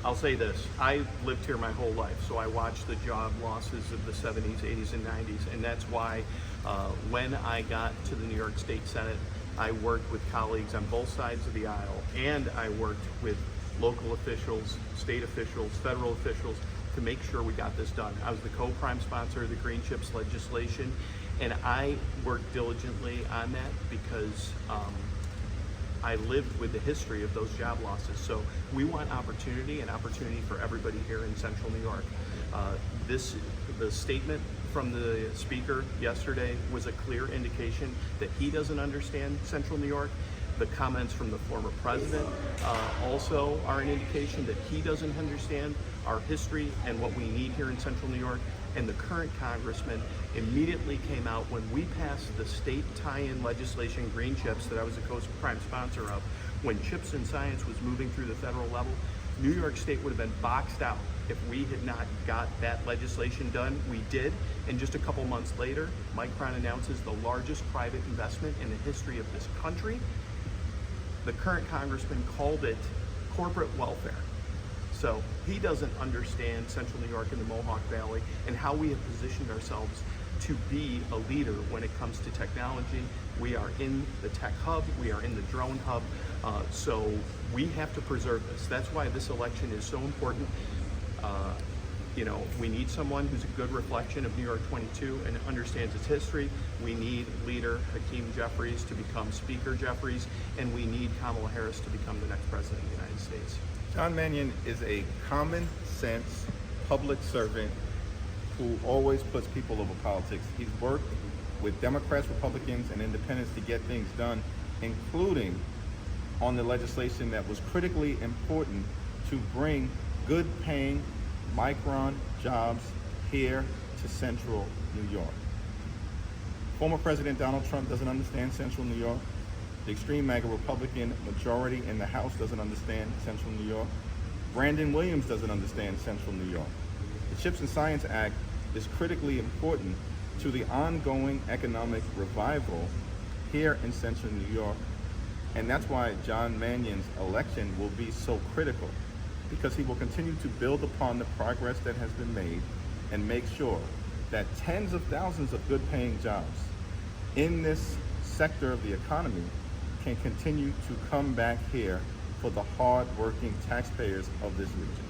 I'll say this, I lived here my whole life, so I watched the job losses of the 70s, 80s, and 90s, and that's why when I got to the New York State Senate, I worked with colleagues on both sides of the aisle, and I worked with local officials, state officials, federal officials, to make sure we got this done. I was the co-prime sponsor of the Green Chips legislation, and I worked diligently on that because I lived with the history of those job losses. So we want opportunity and opportunity for everybody here in Central New York. The statement from the speaker yesterday was a clear indication that he doesn't understand Central New York. The comments from the former president also are an indication that he doesn't understand our history and what we need here in Central New York. And the current congressman immediately came out when we passed the state tie-in legislation, Green Chips, that I was a co-prime sponsor of. When Chips and Science was moving through the federal level, New York State would have been boxed out if we had not got that legislation done. We did, and just a couple months later, Micron announces the largest private investment in the history of this country. The current congressman called it corporate welfare. So he doesn't understand Central New York and the Mohawk Valley and how we have positioned ourselves to be a leader when it comes to technology. We are in the tech hub, we are in the drone hub, so we have to preserve this. That's why this election is so important. We need someone who's a good reflection of New York 22 and understands its history. We need leader Hakeem Jeffries to become Speaker Jeffries, and we need Kamala Harris to become the next president of the United States. John Mannion is a common sense public servant who always puts people over politics. He's worked with Democrats, Republicans, and independents to get things done, including on the legislation that was critically important to bring good paying Micron jobs here to Central New York. Former President Donald Trump doesn't understand Central New York. The extreme MAGA Republican majority in the House doesn't understand Central New York. Brandon Williams doesn't understand Central New York. The Chips and Science Act is critically important to the ongoing economic revival here in Central New York. And that's why John Mannion's election will be so critical, because he will continue to build upon the progress that has been made and make sure that tens of thousands of good paying jobs in this sector of the economy can continue to come back here for the hard-working taxpayers of this region.